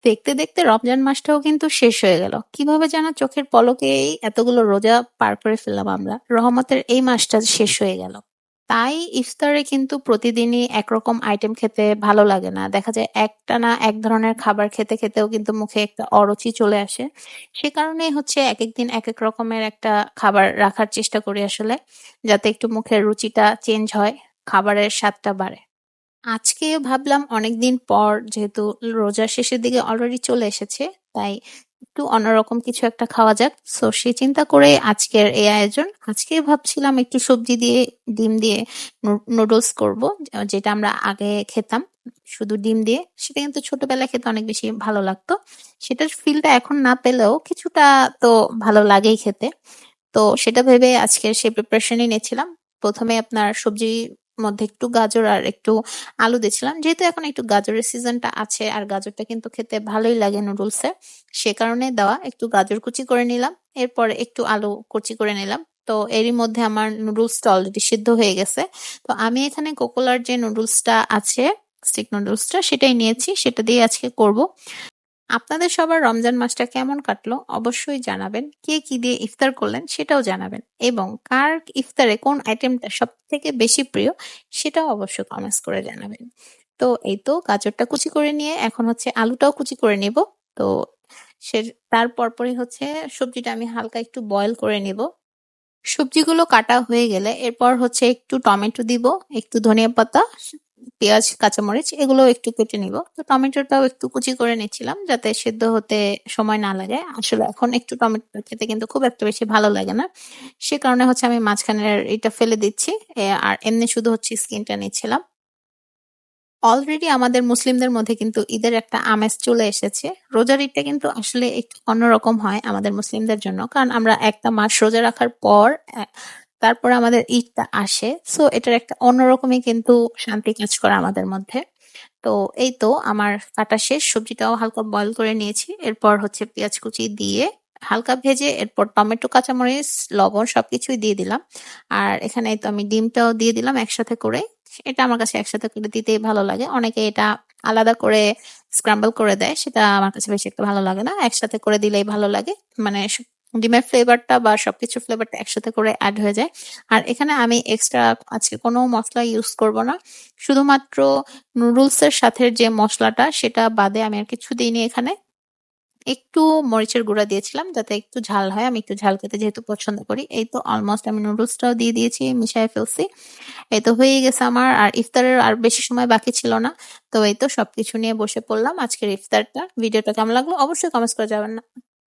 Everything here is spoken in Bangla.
দেখতে, দেখতে রমজান মাসটাও কিন্তু শেষ হয়ে গেল। কিভাবে যেন চোখের পলকেই এতগুলো রোজা পার করে ফেললাম আমরা। রহমতের এই মাসটা শেষ হয়ে গেল। তাই ইফতারে কিন্তু প্রতিদিনই একরকম আইটেম খেতে ভালো লাগে না। দেখা যায় একটানা এক ধরনের খাবার খেতে, খেতেও কিন্তু মুখে একটা অরুচি চলে আসে। সে কারণেই হচ্ছে একেক দিন একেক রকমের একটা খাবার রাখার চেষ্টা করি আসলে। যাতে একটু মুখের রুচিটা চেঞ্জ হয়, খাবারের স্বাদটা বাড়ে। আজকে ভাবলাম অনেকদিন পর যেহেতু রোজার শেষের দিকে অলরেডি চলে এসেছে, তাই একটু অন্যরকম কিছু একটা খাওয়া যাক। সো সেই চিন্তা করে আজকের এই আয়োজন। আজকে ভাবছিলাম একটু সবজি দিয়ে, ডিম দিয়ে নুডলস করব, যেটা আমরা আগে খেতাম শুধু ডিম দিয়ে। সেটা কিন্তু ছোটবেলায় খেতে অনেক বেশি ভালো লাগতো। সেটার ফিলটা এখন না পেলেও কিছুটা তো ভালো লাগেই খেতে। তো সেটা ভেবে আজকে সেই প্রিপারেশনই নিয়েছিলাম। প্রথমে আপনার সবজির মধ্যে একটু গাজর আর একটু আলু দিয়েছিলাম। যেহেতু এখন একটু গাজরের সিজনটা আছে আর গাজরটা কিন্তু খেতে ভালোই লাগে নুডলসে। সে কারণে দেওয়া একটু গাজর কুচি করে নিলাম। এরপর একটু আলু কুচি করে নিলাম। তো এরই মধ্যে আমার নুডলসটা অলরেডি সিদ্ধ হয়ে গেছে। তো আমি এখানে কোকোলার যে নুডলসটা আছে, স্টিক নুডলসটা সেটাই নিয়েছি। সেটা দিয়ে আজকে করব। আপনাদের সবার রমজান মাসটা কেমন কাটলো অবশ্যই জানাবেন। কে কি দিয়ে ইফতার করলেন সেটাও জানাবেন। এবং কার ইফতারে কোন আইটেমটা সব থেকে বেশি প্রিয় সেটাও অবশ্যই কমেন্টস করে জানাবেন। তো এই তো গাজরটা কুচি করে নিয়ে এখন হচ্ছে আলুটাও কুচি করে নিব। তো সে তার পরপরই হচ্ছে সবজিটা আমি হালকা একটু বয়েল করে নিব। সবজিগুলো কাটা হয়ে গেলে এরপর হচ্ছে একটু টমেটো দিব, একটু ধনিয়া পাতা, পেঁয়াজ, কাঁচামরিচ এগুলো একটু কেটে নিব। তো টমেটোটাও একটু কুচি করে নিচ্ছিলাম যাতে সেদ্ধ হতে সময় না লাগে। আসলে এখন একটু টমেটো খেতে কিন্তু খুব একটা বেশি ভালো লাগে না। সে কারণে হচ্ছে আমি মাঝখানের এটা ফেলে দিচ্ছি। আর এমনি শুধু হচ্ছে স্কিনটা নিচ্ছিলাম। অলরেডি আমাদের মুসলিমদের মধ্যে কিন্তু ঈদের একটা আমেজ চলে এসেছে। রোজার ঈদটা কিন্তু আসলে একটু অন্যরকম হয় আমাদের মুসলিমদের জন্য। কারণ আমরা একটা মাস রোজা রাখার পর তারপর আমাদের ঈদটা আসে। সো এটার একটা অন্যরকমই কিন্তু শান্তি কাজ করে আমাদের মধ্যে। তো এই তো আমার কাটা শেষ। সবজিটাও হালকা বয়েল করে নিয়েছি। এরপর হচ্ছে পেঁয়াজ কুচি দিয়ে হালকা ভেজে এরপর টমেটো, কাঁচামরিচ, লবণ সবকিছুই দিয়ে দিলাম। আর এখানে এই তো আমি ডিমটাও দিয়ে দিলাম একসাথে করে। এটা আমার কাছে একসাথে করে দিতেই ভালো লাগে। অনেকে এটা আলাদা করে স্ক্রাম্বল করে দেয়। সেটা আমার কাছে বেশি একটা ভালো লাগে না। একসাথে করে দিলেই ভালো লাগে। মানে ডিমের ফ্লেভারটা বা সবকিছুর ফ্লেভারটা একসাথে করে অ্যাড হয়ে যায়। আর এখানে আমি এক্সট্রা আজকে কোনো মসলা ইউজ করব না। শুধুমাত্র নুডলস এর সাথে যে মসলাটা সেটা বাদে আমি আর কিছু দিইনি এখানে। একটু মরিচের গুঁড়া দিয়েছিলাম যাতে একটু ঝাল হয়। আমি একটু ঝাল খেতে যেহেতু পছন্দ করি। এই তো অলমোস্ট আমি নুডলসটাও দিয়ে দিয়েছি, মিশিয়ে ফেলছি। এই তো হয়ে গেছে আমার। আর ইফতারের আর বেশি সময় বাকি ছিল না। তো এই তো সবকিছু নিয়ে বসে পড়লাম আজকের ইফতারটা। ভিডিওটা কেমন লাগলো অবশ্যই কমেন্টস করে যাবেন না।